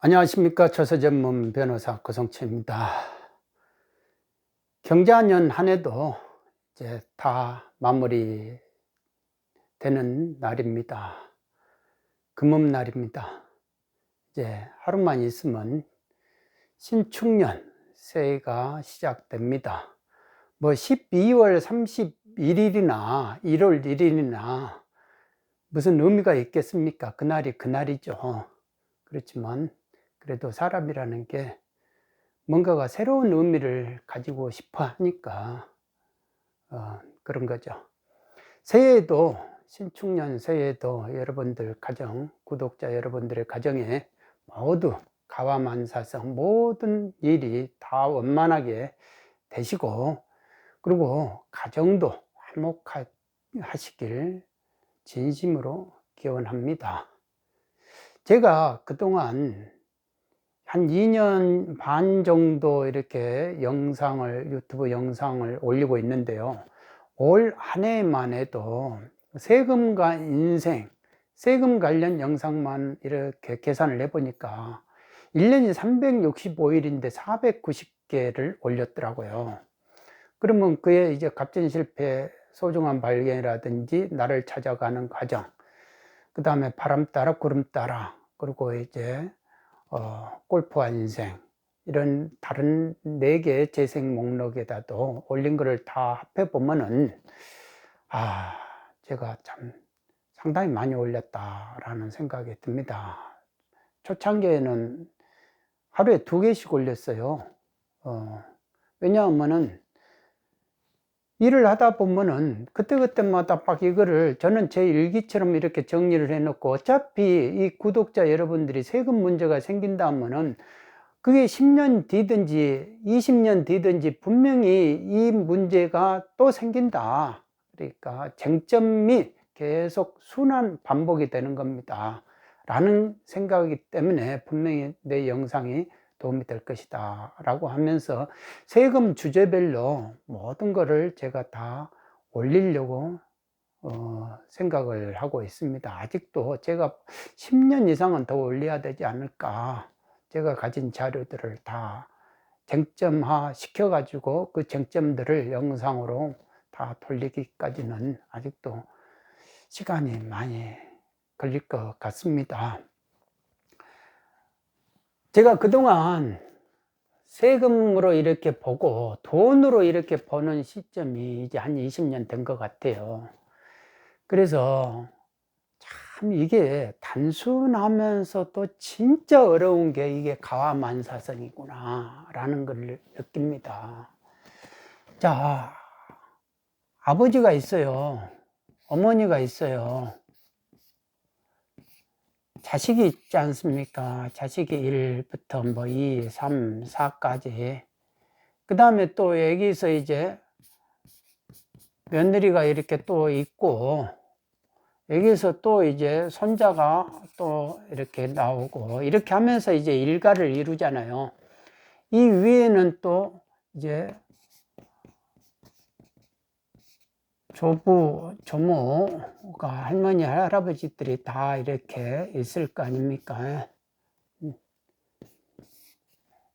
안녕하십니까. 처세 전문 변호사 고성채입니다. 경자년 한 해도 이제 다 마무리 되는 날입니다. 금음날입니다. 이제 하루만 있으면 신축년 새해가 시작됩니다. 12월 31일이나 1월 1일이나 무슨 의미가 있겠습니까? 그날이 그날이죠. 그렇지만 그래도 사람이라는 게 뭔가가 새로운 의미를 가지고 싶어 하니까 그런 거죠. 새해에도, 신축년 새해에도 여러분들 가정, 구독자 여러분들의 가정에 모두 가와만사성 모든 일이 다 원만하게 되시고, 그리고 가정도 화목하시길 진심으로 기원합니다. 제가 그동안 한 2년 반 정도 이렇게 유튜브 영상을 올리고 있는데요. 올 한 해만 해도 세금과 인생, 세금 관련 영상만 이렇게 계산을 해보니까 1년이 365일인데 490개를 올렸더라고요. 그러면 그에 이제 갑진실패, 소중한 발견이라든지 나를 찾아가는 과정, 그 다음에 바람 따라 구름 따라, 그리고 이제 골프와 인생, 이런 다른 4개의 재생 목록에다도 올린 거를 다 합해 보면은 제가 참 상당히 많이 올렸다라는 생각이 듭니다. 초창기에는 하루에 2개씩 올렸어요. 왜냐하면은 일을 하다 보면은 그때그때마다 막 이거를 저는 제 일기처럼 이렇게 정리를 해 놓고, 어차피 이 구독자 여러분들이 세금 문제가 생긴다면은 그게 10년 뒤든지 20년 뒤든지 분명히 이 문제가 또 생긴다. 그러니까 쟁점이 계속 순환 반복이 되는 겁니다. 라는 생각이기 때문에 분명히 내 영상이 도움이 될 것이다 라고 하면서 세금 주제별로 모든 거를 제가 다 올리려고 생각을 하고 있습니다. 아직도 제가 10년 이상은 더 올려야 되지 않을까. 제가 가진 자료들을 다 쟁점화 시켜 가지고 그 쟁점들을 영상으로 다 돌리기까지는 아직도 시간이 많이 걸릴 것 같습니다. 제가 그동안 세금으로 이렇게 보고 돈으로 이렇게 버는 시점이 이제 한 20년 된 것 같아요. 그래서 참 이게 단순하면서도 진짜 어려운 게 이게 가와만사성이구나 라는 걸 느낍니다. 자, 아버지가 있어요. 어머니가 있어요. 자식이 있지 않습니까? 자식이 1부터 2, 3, 4까지. 그 다음에 또 여기서 이제 며느리가 이렇게 또 있고, 여기서 또 이제 손자가 또 이렇게 나오고, 이렇게 하면서 이제 일가를 이루잖아요. 이 위에는 또 이제 조부, 조모가 할머니, 할아버지들이 다 이렇게 있을 거 아닙니까?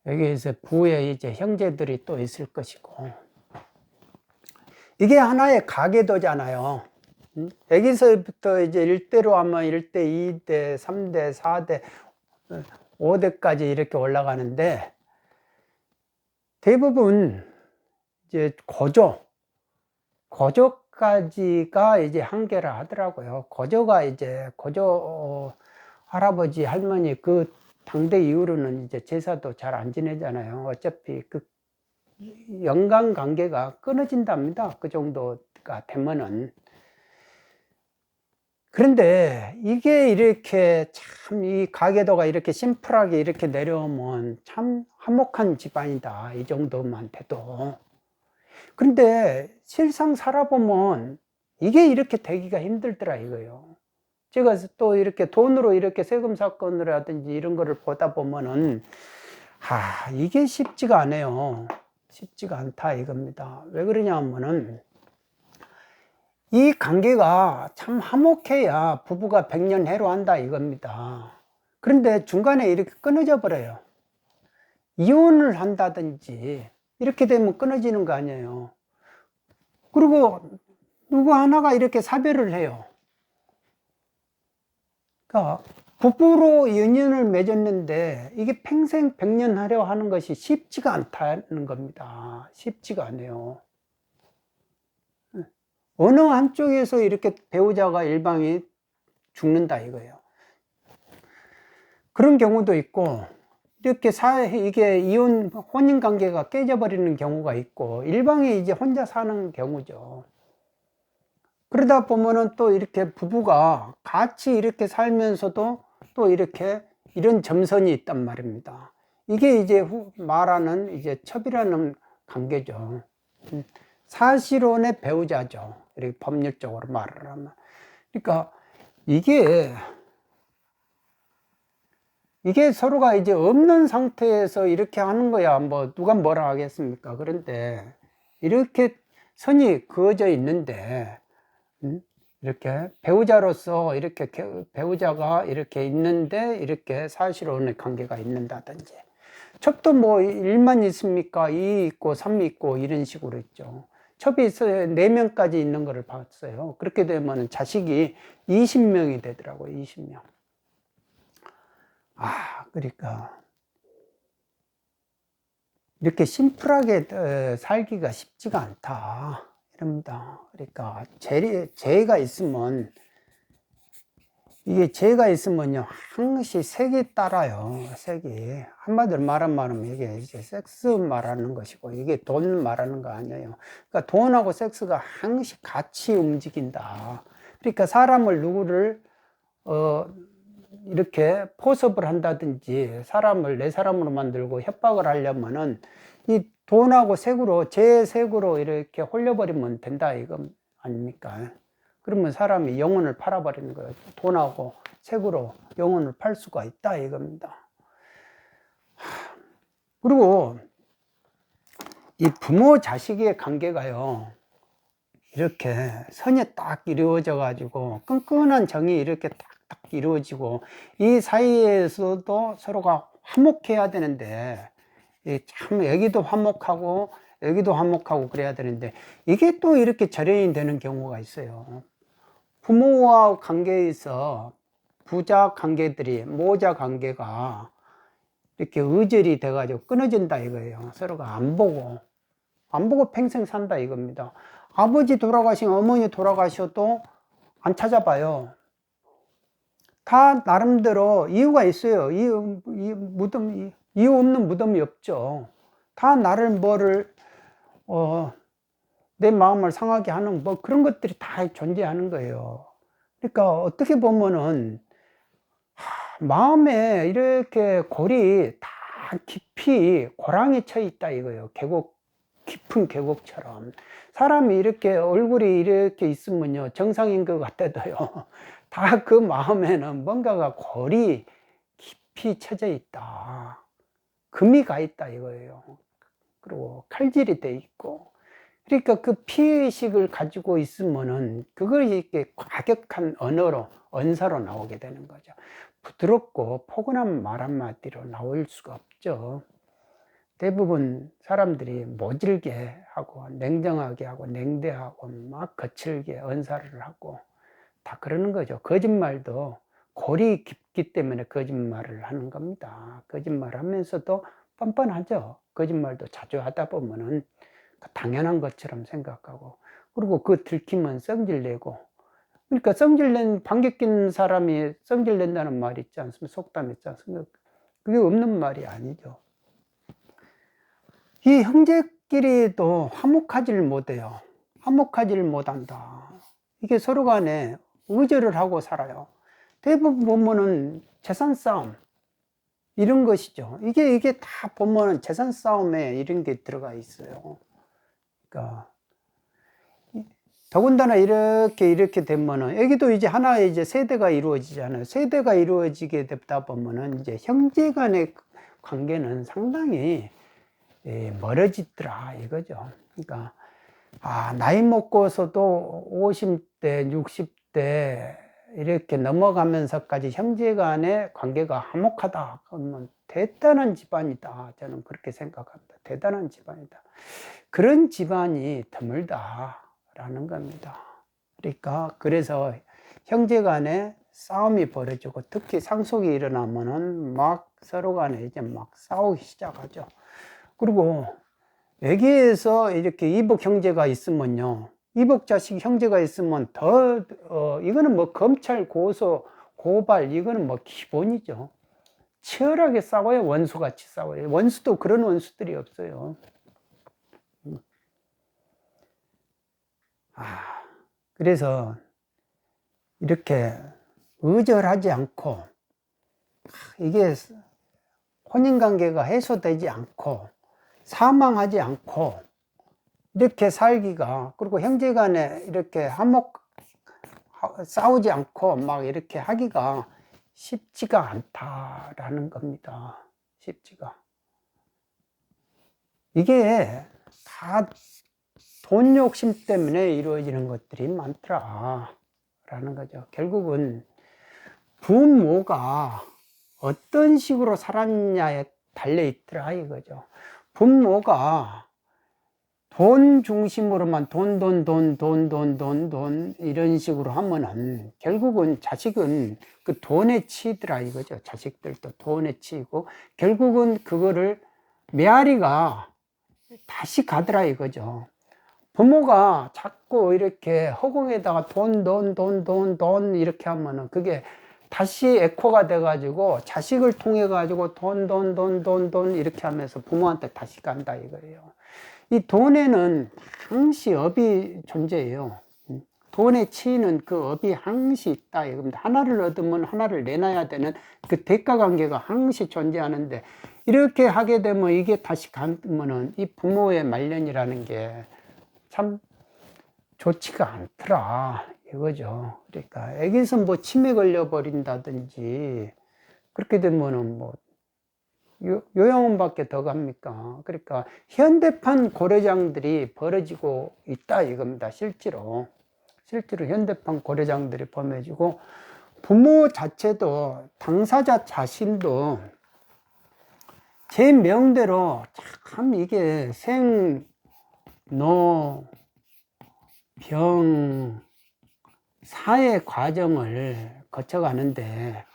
여기에서 부에 이제 형제들이 또 있을 것이고, 이게 하나의 가계도잖아요. 여기서부터 이제 1대로 하면 1대, 2대, 3대, 4대, 5대까지 이렇게 올라가는데, 대부분 이제 고조까지가 이제 한계라 하더라고요. 고조 할아버지, 할머니 그 당대 이후로는 이제 제사도 잘 안 지내잖아요. 어차피 그 연관 관계가 끊어진답니다. 그 정도가 되면은. 그런데 이게 이렇게 참 이 가계도가 이렇게 심플하게 이렇게 내려오면 참 화목한 집안이다. 이 정도만 돼도. 그런데 실상 살아보면 이게 이렇게 되기가 힘들더라 이거요. 제가 또 이렇게 돈으로 이렇게 세금 사건이라든지 이런 거를 보다 보면은 이게 쉽지가 않아요. 쉽지가 않다 이겁니다. 왜 그러냐 하면은 이 관계가 참 화목해야 부부가 백년 해로한다 이겁니다. 그런데 중간에 이렇게 끊어져 버려요. 이혼을 한다든지 이렇게 되면 끊어지는 거 아니에요. 그리고 누구 하나가 이렇게 사별을 해요. 그러니까 부부로 인연을 맺었는데 이게 평생 백년하려 하는 것이 쉽지가 않다는 겁니다. 쉽지가 않아요. 어느 한쪽에서 이렇게 배우자가 일방이 죽는다 이거예요. 그런 경우도 있고, 이렇게 이게 이혼, 혼인 관계가 깨져버리는 경우가 있고, 일방이 이제 혼자 사는 경우죠. 그러다 보면은 또 이렇게 부부가 같이 이렇게 살면서도 또 이렇게 이런 점선이 있단 말입니다. 이게 이제 말하는 이제 첩이라는 관계죠. 사실혼의 배우자죠. 이렇게 법률적으로 말을 하면. 그러니까 이게 서로가 이제 없는 상태에서 이렇게 하는 거야. 뭐, 누가 뭐라 하겠습니까? 그런데, 이렇게 선이 그어져 있는데, 이렇게 배우자로서 이렇게 배우자가 이렇게 있는데, 이렇게 사실혼의 관계가 있는다든지. 첩도 뭐, 1만 있습니까? 2 있고, 3 있고, 이런 식으로 있죠. 첩이 있어요. 4명까지 있는 거를 봤어요. 그렇게 되면 자식이 20명이 되더라고요. 20명. 그러니까 이렇게 심플하게 살기가 쉽지가 않다 이럽니다. 그러니까 죄가 있으면 이게 죄가 있으면요 항시 색이 따라요. 색이 한마디로 말하면 이게 이제 섹스 말하는 것이고 이게 돈 말하는 거 아니에요. 그러니까 돈하고 섹스가 항시 같이 움직인다. 그러니까 사람을 누구를 이렇게 포섭을 한다든지 사람을 내 사람으로 만들고 협박을 하려면은 이 돈하고 색으로 제 색으로 이렇게 홀려버리면 된다 이거 아닙니까? 그러면 사람이 영혼을 팔아버리는 거예요. 돈하고 색으로 영혼을 팔 수가 있다 이겁니다. 그리고 이 부모 자식의 관계가요 이렇게 선이 딱 이루어져 가지고 끈끈한 정이 이렇게 딱 이루어지고 이 사이에서도 서로가 화목해야 되는데 참 여기도 화목하고 여기도 화목하고 그래야 되는데 이게 또 이렇게 절연이 되는 경우가 있어요. 부모와 관계에서 부자 관계들이 모자 관계가 이렇게 의절이 돼 가지고 끊어진다 이거예요. 서로가 안 보고 평생 산다 이겁니다. 아버지 돌아가신 어머니 돌아가셔도 안 찾아봐요. 다 나름대로 이유가 있어요. 이유 없는 무덤이 없죠. 다 나를 내 마음을 상하게 하는 뭐 그런 것들이 다 존재하는 거예요. 그러니까 어떻게 보면은 마음에 이렇게 골이 다 깊이 고랑이 쳐 있다 이거예요. 깊은 계곡처럼. 사람이 이렇게 얼굴이 이렇게 있으면요 정상인 것 같아도요 다 그 마음에는 뭔가가 골이 깊이 쳐져 있다. 금이 가 있다 이거예요. 그리고 칼질이 돼 있고. 그러니까 그 피의식을 가지고 있으면은 그걸 이렇게 과격한 언사로 나오게 되는 거죠. 부드럽고 포근한 말 한마디로 나올 수가 없죠. 대부분 사람들이 모질게 하고 냉정하게 하고 냉대하고 막 거칠게 언사를 하고 다 그러는 거죠. 거짓말도 골이 깊기 때문에 거짓말을 하는 겁니다. 거짓말 하면서도 뻔뻔하죠. 거짓말도 자주 하다 보면은 당연한 것처럼 생각하고 그리고 그 들키면 성질내고 그러니까 성질낸 방귀 낀 사람이 성질낸다는 말이 있지 않습니까? 속담 있지 않습니까? 그게 없는 말이 아니죠. 이 형제끼리도 화목하지를 못해요. 화목하지를 못한다. 이게 서로 간에 의절을 하고 살아요. 대부분 보면은 재산 싸움 이런 것이죠. 이게 다 보면은 재산 싸움에 이런 게 들어가 있어요. 그러니까 더군다나 이렇게 되면은 여기도 이제 하나의 이제 세대가 이루어지잖아요. 세대가 이루어지게 되다 보면은 이제 형제 간의 관계는 상당히 멀어지더라 이거죠. 그러니까 나이 먹고서도 50대, 60대 이렇게 넘어가면서까지 형제간의 관계가 화목하다. 그러면 대단한 집안이다. 저는 그렇게 생각합니다. 대단한 집안이다. 그런 집안이 드물다라는 겁니다. 그러니까 그래서 형제간에 싸움이 벌어지고 특히 상속이 일어나면은 막 서로 간에 이제 막 싸우기 시작하죠. 그리고 외계에서 이렇게 이복 형제가 있으면요, 이복 자식 형제가 있으면 이거는 뭐 검찰 고소 고발 이거는 뭐 기본이죠. 치열하게 싸워요. 원수같이 싸워요. 원수도 그런 원수들이 없어요. 그래서 이렇게 의절하지 않고 이게 혼인관계가 해소되지 않고 사망하지 않고 이렇게 살기가, 그리고 형제간에 이렇게 싸우지 않고 막 이렇게 하기가 쉽지가 않다라는 겁니다. 쉽지가. 이게 다 돈 욕심 때문에 이루어지는 것들이 많더라라는 거죠. 결국은 부모가 어떤 식으로 살았냐에 달려 있더라 이거죠. 부모가 돈 중심으로만 돈 이런 식으로 하면은 결국은 자식은 그 돈에 치이더라 이거죠. 자식들도 돈에 치이고 결국은 그거를 메아리가 다시 가더라 이거죠. 부모가 자꾸 이렇게 허공에다가 돈 이렇게 하면은 그게 다시 에코가 돼가지고 자식을 통해 가지고 돈 이렇게 하면서 부모한테 다시 간다 이거예요. 이 돈에는 항시 업이 존재해요. 돈에 치이는 그 업이 항시 있다 이겁니다. 하나를 얻으면 하나를 내놔야 되는 그 대가 관계가 항시 존재하는데 이렇게 하게 되면 이게 다시 가면은 이 부모의 말년이라는 게 참 좋지가 않더라 이거죠. 그러니까 애기서 뭐 치매 걸려 버린다든지 그렇게 되면은 뭐 요양원밖에 더 갑니까? 그러니까 현대판 고려장들이 벌어지고 있다 이겁니다. 실제로 현대판 고려장들이 범해지고 부모 자체도 당사자 자신도 제 명대로 참 이게 노, 병, 사의 과정을 거쳐가는데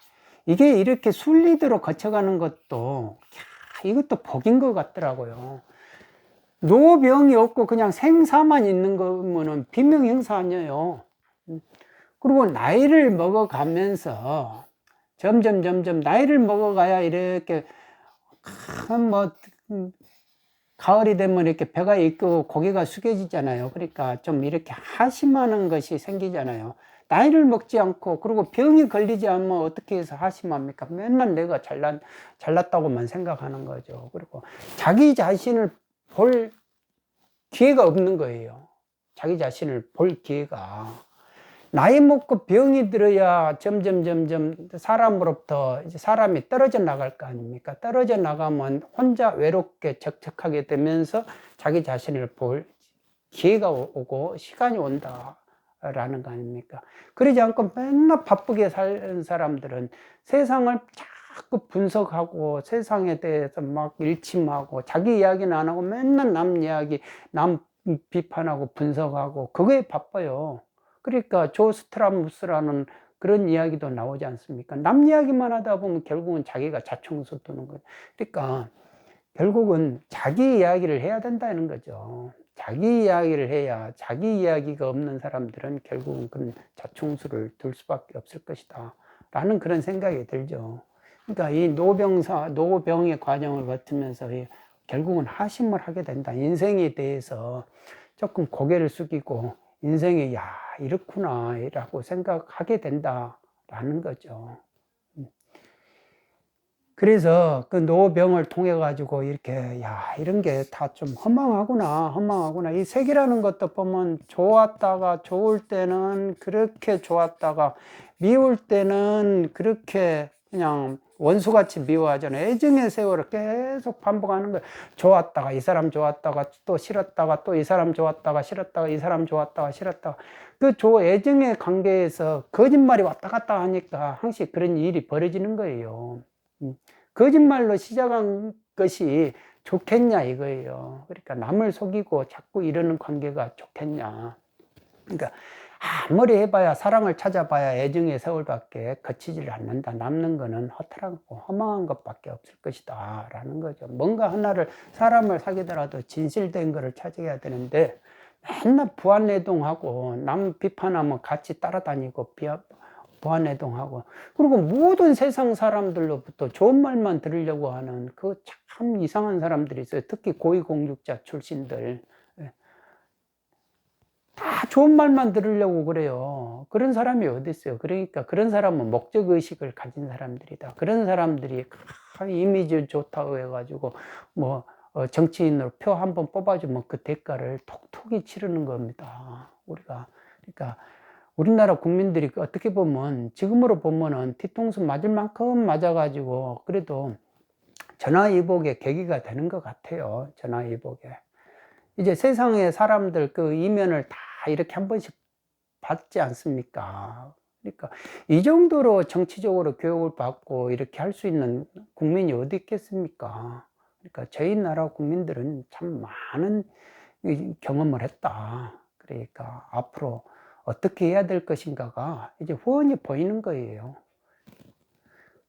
이게 이렇게 순리대로 거쳐가는 것도 이것도 복인 것 같더라고요. 노병이 없고 그냥 생사만 있는 거면은 비명형사 아니에요. 그리고 나이를 먹어가면서 점점 나이를 먹어가야 이렇게 뭐 가을이 되면 이렇게 배가 있고 고개가 숙여지잖아요. 그러니까 좀 이렇게 하심하는 것이 생기잖아요. 나이를 먹지 않고 그리고 병이 걸리지 않으면 어떻게 해서 하심합니까? 맨날 내가 잘났다고만 생각하는 거죠. 그리고 자기 자신을 볼 기회가 없는 거예요. 자기 자신을 볼 기회가. 나이 먹고 병이 들어야 점점 사람으로부터 이제 사람이 떨어져 나갈 거 아닙니까? 떨어져 나가면 혼자 외롭게 적적하게 되면서 자기 자신을 볼 기회가 오고 시간이 온다라는 거 아닙니까? 그러지 않고 맨날 바쁘게 사는 사람들은 세상을 자꾸 분석하고 세상에 대해서 막 일침하고 자기 이야기는 안 하고 맨날 남 이야기, 남 비판하고 분석하고 그거에 바빠요. 그러니까 조스트라무스라는 그런 이야기도 나오지 않습니까? 남 이야기만 하다 보면 결국은 자기가 자충수 두는 거예요. 그러니까 결국은 자기 이야기를 해야 된다는 거죠. 자기 이야기를 해야, 자기 이야기가 없는 사람들은 결국은 그런 자충수를 둘 수밖에 없을 것이다 라는 그런 생각이 들죠. 그러니까 이 노병의 과정을 거치면서 결국은 하심을 하게 된다. 인생에 대해서 조금 고개를 숙이고 인생이 이렇구나 라고 생각하게 된다라는 거죠. 그래서 그 노병을 통해 가지고 이렇게 이런 게 다 좀 허망하구나. 이 세계라는 것도 보면 좋을 때는 그렇게 좋았다가 미울 때는 그렇게 그냥 원수같이 미워하잖아요. 애정의 세월을 계속 반복하는 거예요. 좋았다가 이 사람 좋았다가 또 싫었다가 또 이 사람 좋았다가 싫었다가 이 사람 좋았다가 싫었다가 그 애정의 관계에서 거짓말이 왔다 갔다 하니까 항상 그런 일이 벌어지는 거예요. 거짓말로 시작한 것이 좋겠냐 이거예요. 그러니까 남을 속이고 자꾸 이러는 관계가 좋겠냐. 그러니까 아무리 해봐야 사랑을 찾아봐야 애정의 세월밖에 거치지를 않는다. 남는 거는 허탈하고 허망한 것밖에 없을 것이다 라는 거죠. 뭔가 하나를 사람을 사귀더라도 진실된 거를 찾아야 되는데 맨날 부안해동하고 남 비판하면 같이 따라다니고 부안해동하고 그리고 모든 세상 사람들로부터 좋은 말만 들으려고 하는 그 참 이상한 사람들이 있어요. 특히 고위공직자 출신들 다 좋은 말만 들으려고 그래요. 그런 사람이 어디 있어요. 그러니까 그런 사람은 목적의식을 가진 사람들이다. 그런 사람들이 이미지 좋다고 해가지고 뭐 정치인으로 표 한번 뽑아주면 그 대가를 톡톡히 치르는 겁니다. 우리가. 그러니까 우리나라 국민들이 어떻게 보면 지금으로 보면은 뒤통수 맞을 만큼 맞아가지고 그래도 전화위복의 계기가 되는 것 같아요. 전화위복에. 이제 세상의 사람들 그 이면을 다 이렇게 한 번씩 받지 않습니까? 그러니까 이 정도로 정치적으로 교육을 받고 이렇게 할 수 있는 국민이 어디 있겠습니까? 그러니까 저희 나라 국민들은 참 많은 경험을 했다. 그러니까 앞으로 어떻게 해야 될 것인가가 이제 훤히 보이는 거예요.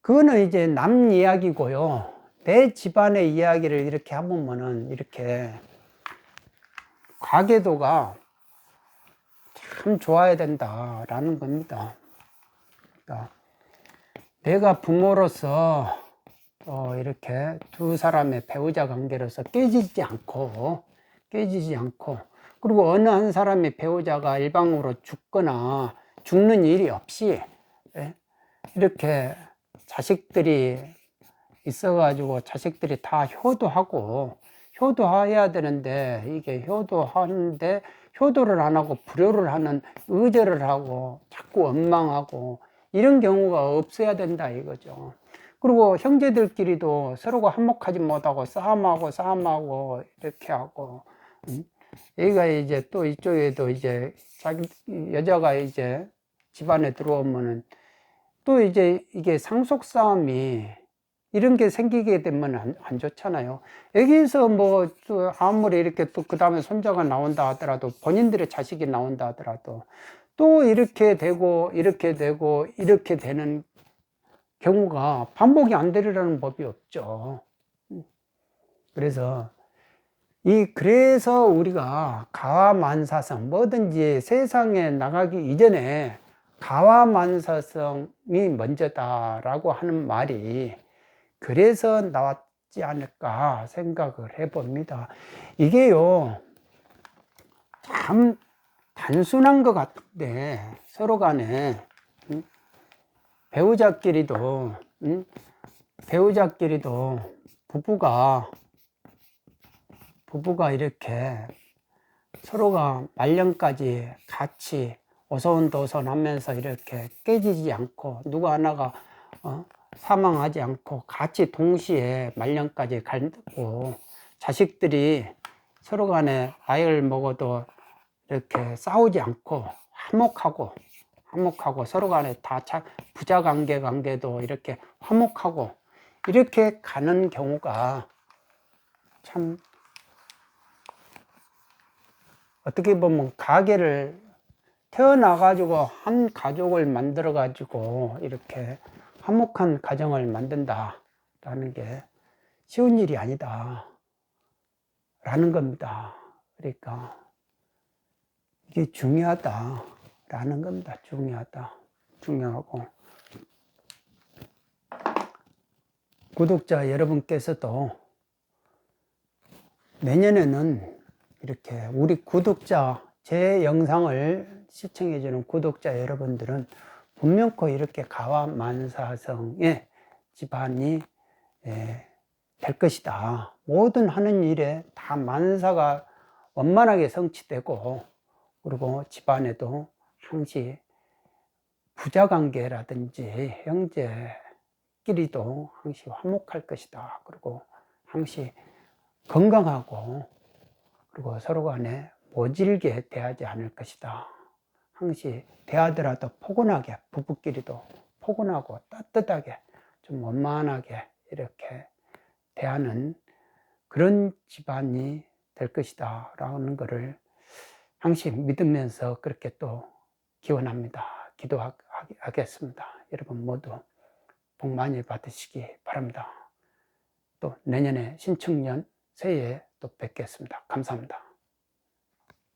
그거는 이제 남 이야기고요. 내 집안의 이야기를 이렇게 해보면은 이렇게 가계도가 참 좋아야 된다라는 겁니다. 그러니까 내가 부모로서 이렇게 두 사람의 배우자 관계로서 깨지지 않고 그리고 어느 한 사람의 배우자가 일방으로 죽거나 죽는 일이 없이 이렇게 자식들이 있어가지고 자식들이 다 효도해야 되는데 이게 효도하는데 효도를 안 하고 불효를 하는 의절을 하고 자꾸 원망하고 이런 경우가 없어야 된다 이거죠. 그리고 형제들끼리도 서로가 화목하지 못하고 싸움하고 이렇게 하고 여기가 이제 또 이쪽에도 이제 자기 여자가 이제 집안에 들어오면은 또 이제 이게 상속 싸움이 이런 게 생기게 되면 안 좋잖아요. 여기서 뭐 아무리 이렇게 또 그 다음에 손자가 나온다 하더라도 본인들의 자식이 나온다 하더라도 또 이렇게 되고 이렇게 되는 경우가 반복이 안 되리라는 법이 없죠. 그래서 우리가 가와만사성 뭐든지 세상에 나가기 이전에 가와만사성이 먼저다라고 하는 말이 그래서 나왔지 않을까 생각을 해봅니다. 이게요, 참 단순한 것 같은데 서로 간에 배우자끼리도 부부가 이렇게 서로가 말년까지 같이 오손도손 하면서 이렇게 깨지지 않고 누구 하나가 사망하지 않고 같이 동시에 말년까지 가고 자식들이 서로 간에 나이를 먹어도 이렇게 싸우지 않고 화목하고 서로 간에 다 부자 관계도 이렇게 화목하고 이렇게 가는 경우가 참 어떻게 보면 가게를 태어나가지고 한 가족을 만들어가지고 이렇게 화목한 가정을 만든다라는 게 쉬운 일이 아니다 라는 겁니다. 그러니까 이게 중요하다라는 겁니다. 중요하고 구독자 여러분께서도 내년에는 이렇게 우리 구독자 제 영상을 시청해주는 구독자 여러분들은 분명코 이렇게 가와만사성의 집안이 될 것이다. 모든 하는 일에 다 만사가 원만하게 성취되고 그리고 집안에도 항시 부자관계라든지 형제 가족끼리도 항시 화목할 것이다. 그리고 항시 건강하고 그리고 서로 간에 모질게 대하지 않을 것이다. 항시 대하더라도 포근하게, 부부끼리도 포근하고 따뜻하게 좀 원만하게 이렇게 대하는 그런 집안이 될 것이다 라는 것을 항시 믿으면서 그렇게 또 기원합니다. 기도하겠습니다. 여러분 모두 복 많이 받으시기 바랍니다. 또 내년에 신축년 새해에 또 뵙겠습니다. 감사합니다.